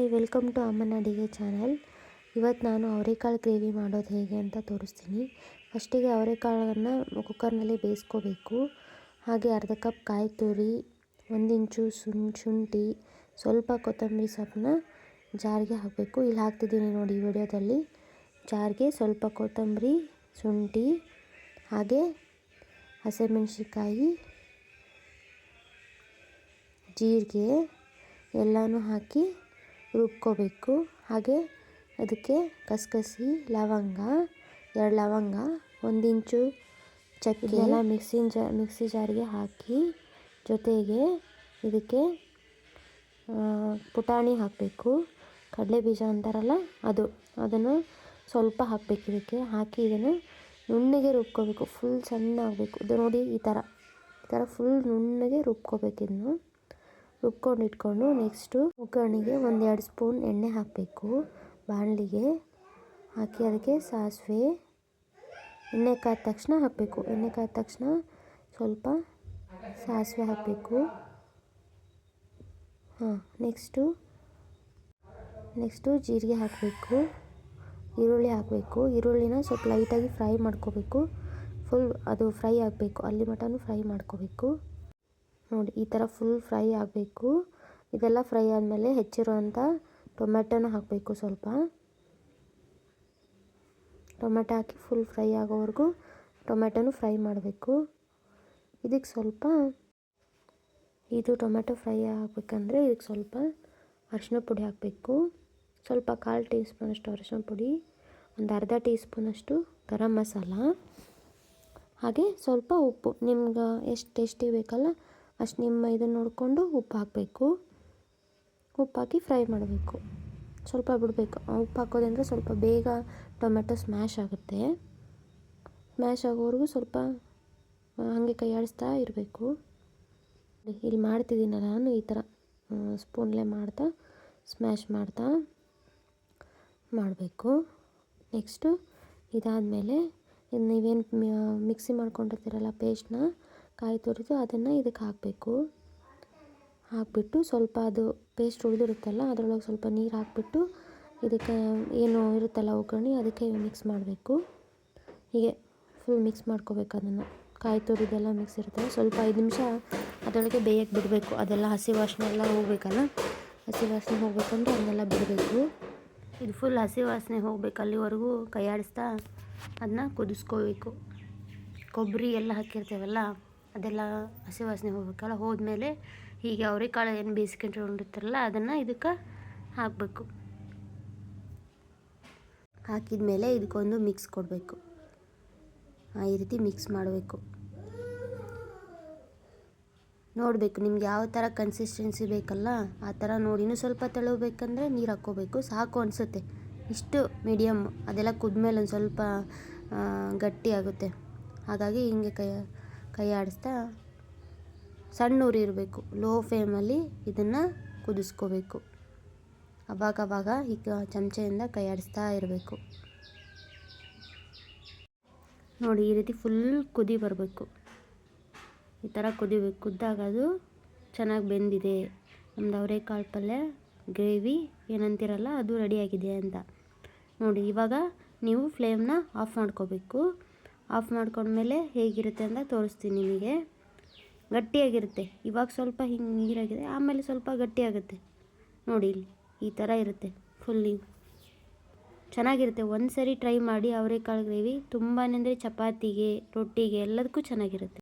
Hi, welcome to ಅಮ್ಮನ ಅಡಿಗೆ channel. ಇವತ್ತು ನಾನು ಅವರೆಕಾಳು ಗ್ರೇವಿ ಮಾಡೋದು ಹೇಗೆ ಅಂತ ತೋರಿಸ್ತೀನಿ. ಫಸ್ಟಿಗೆ ಅವರೆಕಾಳನ್ನು ಕುಕ್ಕರ್ನಲ್ಲಿ ಬೇಯಿಸ್ಕೋಬೇಕು. ಹಾಗೆ ಅರ್ಧ ಕಪ್ ಕಾಯಿ ತುರಿ, 1 ಇಂಚು ಶುಂಠಿ, ಸ್ವಲ್ಪ ಕೊತ್ತಂಬರಿ ಸೊಪ್ಪನ್ನ ಜಾರಿಗೆ ಹಾಕಬೇಕು. ಇಲ್ಲಿ ಹಾಕ್ತಿದ್ದೀನಿ ನೋಡಿ ಈ ವಿಡಿಯೋದಲ್ಲಿ. ಜಾರಿಗೆ ಸ್ವಲ್ಪ ಕೊತ್ತಂಬರಿ, ಶುಂಠಿ, ಹಾಗೆ ಹಸಿಮೆಣಸಿಕಾಯಿ, ಜೀರಿಗೆ ಎಲ್ಲನೂ ಹಾಕಿ ರುಬ್ಕೋಬೇಕು. ಹಾಗೆ ಅದಕ್ಕೆ ಕಸಕಸಿ, ಲವಂಗ, 2 ಲವಂಗ, 1 ಇಂಚು ಚಕ್ಕೆ ಎಲ್ಲ ಮಿಕ್ಸಿ ಜಾರಿಗೆ ಹಾಕಿ, ಜೊತೆಗೆ ಇದಕ್ಕೆ ಪುಟಾಣಿ ಹಾಕಬೇಕು. ಕಡಲೆ ಬೀಜ ಅಂತಾರಲ್ಲ ಅದನ್ನು ಸ್ವಲ್ಪ ಹಾಕಬೇಕು. ಇದಕ್ಕೆ ಹಾಕಿ ಇದನ್ನು ನುಣ್ಣಗೆ ರುಬ್ಕೋಬೇಕು. ಫುಲ್ ಸಣ್ಣ ಆಗಬೇಕು. ಇದು ನೋಡಿ ಈ ಥರ ಫುಲ್ ನುಣ್ಣಗೆ ರುಬ್ಕೋಬೇಕು. ಇದನ್ನು ರುಬ್ಕೊಂಡು ಇಟ್ಕೊಂಡು ನೆಕ್ಸ್ಟು ಒಗ್ಗರಣೆಗೆ 1-2 ಸ್ಪೂನ್ ಎಣ್ಣೆ ಹಾಕಬೇಕು. ಬಾಣಲಿಗೆ ಹಾಕಿ ಅದಕ್ಕೆ ಸಾಸಿವೆ, ಎಣ್ಣೆ ಕಾದ ತಕ್ಷಣ ಹಾಕಬೇಕು. ಎಣ್ಣೆ ಕಾದ ತಕ್ಷಣ ಸ್ವಲ್ಪ ಸಾಸಿವೆ ಹಾಕಬೇಕು. ನೆಕ್ಸ್ಟು ಜೀರಿಗೆ ಹಾಕಬೇಕು. ಈರುಳ್ಳಿ ಹಾಕಬೇಕು. ಈರುಳ್ಳಿನ ಸ್ವಲ್ಪ ಲೈಟಾಗಿ ಫ್ರೈ ಮಾಡ್ಕೋಬೇಕು. ಫುಲ್ ಅದು ಫ್ರೈ ಆಗಬೇಕು, ಅಲ್ಲಿ ಮಟನೂ ಫ್ರೈ ಮಾಡ್ಕೋಬೇಕು. ನೋಡಿ ಈ ಥರ ಫುಲ್ ಫ್ರೈ ಆಗಬೇಕು. ಇದೆಲ್ಲ ಫ್ರೈ ಆದಮೇಲೆ ಹೆಚ್ಚಿರುವಂಥ ಟೊಮೆಟೊನ ಹಾಕಬೇಕು. ಸ್ವಲ್ಪ ಟೊಮೆಟೊ ಹಾಕಿ ಫುಲ್ ಫ್ರೈ ಆಗೋವರೆಗೂ ಟೊಮೆಟೊನೂ ಫ್ರೈ ಮಾಡಬೇಕು. ಇದಕ್ಕೆ ಸ್ವಲ್ಪ ಟೊಮೆಟೊ ಫ್ರೈ ಆಗಬೇಕಂದ್ರೆ ಇದಕ್ಕೆ ಸ್ವಲ್ಪ ಅರಿಶಿನ ಪುಡಿ ಹಾಕಬೇಕು. ಸ್ವಲ್ಪ 1/4 ಟೀ ಸ್ಪೂನಷ್ಟು ಅರಿಶಿನ ಪುಡಿ, ಒಂದು ಅರ್ಧ ಟೀ ಸ್ಪೂನಷ್ಟು ಗರಂ ಮಸಾಲ, ಹಾಗೆ ಸ್ವಲ್ಪ ಉಪ್ಪು. ನಿಮ್ಗೆ ಎಷ್ಟು ಟೇಸ್ಟಿ ಬೇಕಲ್ಲ ಅಷ್ಟು ನಿಮ್ಮ ಇದನ್ನು ನೋಡಿಕೊಂಡು ಉಪ್ಪು ಹಾಕಬೇಕು. ಉಪ್ಪು ಹಾಕಿ ಫ್ರೈ ಮಾಡಬೇಕು. ಸ್ವಲ್ಪ ಬಿಡಬೇಕು. ಉಪ್ಪು ಹಾಕೋದಂದರೆ ಸ್ವಲ್ಪ ಬೇಗ ಟೊಮೆಟೊ ಸ್ಮ್ಯಾಶ್ ಆಗುತ್ತೆ. ಸ್ಮ್ಯಾಶ್ ಆಗೋವರೆಗೂ ಸ್ವಲ್ಪ ಹಾಗೆ ಕೈ ಆಡಿಸ್ತಾ ಇರಬೇಕು. ಇಲ್ಲಿ ಮಾಡ್ತಿದ್ದೀನಲ್ಲ ನಾನು ಈ ಥರ ಸ್ಪೂನ್ಲೇ ಮಾಡ್ತಾ ಸ್ಮ್ಯಾಶ್ ಮಾಡ್ತಾ ಮಾಡಬೇಕು. ನೆಕ್ಸ್ಟು ಇದಾದಮೇಲೆ ನೀವೇನು ಮಿಕ್ಸಿ ಮಾಡ್ಕೊಂಡಿರ್ತೀರಲ್ಲ ಪೇಸ್ಟ್ನ, ಕಾಯಿ ತುರಿದು ಅದನ್ನು ಇದಕ್ಕೆ ಹಾಕಬೇಕು. ಹಾಕಿಬಿಟ್ಟು ಸ್ವಲ್ಪ ಅದು ಪೇಸ್ಟ್ ಉಳಿದಿರುತ್ತಲ್ಲ ಅದರೊಳಗೆ ಸ್ವಲ್ಪ ನೀರು ಹಾಕಿಬಿಟ್ಟು ಇದಕ್ಕೆ ಏನು ಇರುತ್ತಲ್ಲ ಒಗ್ಗರಣೆ ಅದಕ್ಕೆ ಮಿಕ್ಸ್ ಮಾಡಬೇಕು. ಹೀಗೆ ಫುಲ್ ಮಿಕ್ಸ್ ಮಾಡ್ಕೋಬೇಕು. ಅದನ್ನು ಕಾಯಿ ತುರಿದೆಲ್ಲ ಮಿಕ್ಸ್ ಇರುತ್ತಲ್ಲ ಸ್ವಲ್ಪ 5 ನಿಮಿಷ ಅದರೊಳಗೆ ಬೇಯಕ್ಕೆ ಬಿಡಬೇಕು. ಅದೆಲ್ಲ ಹಸಿ ವಾಸನೆ ಎಲ್ಲ ಹೋಗಬೇಕಲ್ಲ. ಹಸಿ ವಾಸನೆ ಹೋಗ್ಬೇಕಂದ್ರೆ ಅದನ್ನೆಲ್ಲ ಬಿಡಬೇಕು. ಇದು ಫುಲ್ ಹಸಿ ವಾಸನೆ ಹೋಗ್ಬೇಕು ಅಲ್ಲಿವರೆಗೂ ಕೈ ಆಡಿಸ್ತಾ ಅದನ್ನ ಕುದಿಸ್ಕೋಬೇಕು. ಕೊಬ್ಬರಿ ಎಲ್ಲ ಹಾಕಿರ್ತೇವಲ್ಲ ಅದೆಲ್ಲ ಹಸಿ ವಾಸನೆ ಹೋಗ್ಬೇಕಲ್ಲ. ಹೋದ್ಮೇಲೆ ಹೀಗೆ ಅವರೆಕಾಳು ಏನು ಬೇಯಿಸ್ಕೊಂಡಿರ್ತಾರಲ್ಲ ಅದನ್ನು ಇದಕ್ಕೆ ಹಾಕಬೇಕು. ಹಾಕಿದ ಇದಕ್ಕೊಂದು ಮಿಕ್ಸ್ ಕೊಡಬೇಕು. ಈ ರೀತಿ ಮಿಕ್ಸ್ ಮಾಡಬೇಕು. ನೋಡಬೇಕು ನಿಮ್ಗೆ ಯಾವ ಥರ ಕನ್ಸಿಸ್ಟೆನ್ಸಿ ಬೇಕಲ್ಲ ಆ ಥರ ನೋಡಿ. ಇನ್ನೂ ಸ್ವಲ್ಪ ತೆಳುಬೇಕಂದ್ರೆ ನೀರು ಹಾಕ್ಕೋಬೇಕು. ಸಾಕು ಅನಿಸುತ್ತೆ ಇಷ್ಟು ಮೀಡಿಯಮ್. ಅದೆಲ್ಲ ಕುದ್ಮೇಲೆ ಒಂದು ಸ್ವಲ್ಪ ಗಟ್ಟಿ ಆಗುತ್ತೆ. ಹಾಗಾಗಿ ಹಿಂಗೆ ಕೈ ಆಡಿಸ್ತಾ ಸಣ್ಣ ಉರಿ ಇರಬೇಕು. ಲೋ ಫ್ಲೇಮಲ್ಲಿ ಇದನ್ನು ಕುದಿಸ್ಕೋಬೇಕು. ಅವಾಗವಾಗ ಈಗ ಚಮಚೆಯಿಂದ ಕೈ ಆಡಿಸ್ತಾ ಇರಬೇಕು. ನೋಡಿ ಈ ರೀತಿ ಫುಲ್ ಕುದಿ ಬರಬೇಕು. ಈ ಥರ ಕುದಿಬೇಕು. ಕುದ್ದಾಗ ಅದು ಚೆನ್ನಾಗಿ ಬೆಂದಿದೆ, ನಮ್ಮದು ಅವರೆಕಾಳು ಪಲ್ಯ ಗ್ರೇವಿ ಏನಂತಿರಲ್ಲ ಅದು ರೆಡಿಯಾಗಿದೆ ಅಂತ ನೋಡಿ. ಇವಾಗ ನೀವು ಫ್ಲೇಮ್ನ ಆಫ್ ಮಾಡ್ಕೋಬೇಕು. ಆಫ್ ಮಾಡ್ಕೊಂಡ್ಮೇಲೆ ಹೇಗಿರುತ್ತೆ ಅಂತ ತೋರಿಸ್ತೀನಿ ನಿಮಗೆ. ಗಟ್ಟಿಯಾಗಿರುತ್ತೆ. ಇವಾಗ ಸ್ವಲ್ಪ ಹಿಂಗೆ ನೀರಾಗಿದೆ, ಆಮೇಲೆ ಸ್ವಲ್ಪ ಗಟ್ಟಿಯಾಗುತ್ತೆ ನೋಡಿ. ಇಲ್ಲಿ ಈ ಥರ ಇರುತ್ತೆ ಫುಲ್. ಚೆನ್ನಾಗಿರುತ್ತೆ. ಒಂದು ಸರಿ ಟ್ರೈ ಮಾಡಿ ಅವರೆಕಾಳು ಗ್ರೇವಿ. ತುಂಬಾ ಅಂದರೆ ಚಪಾತಿಗೆ, ರೊಟ್ಟಿಗೆ ಎಲ್ಲದಕ್ಕೂ ಚೆನ್ನಾಗಿರುತ್ತೆ.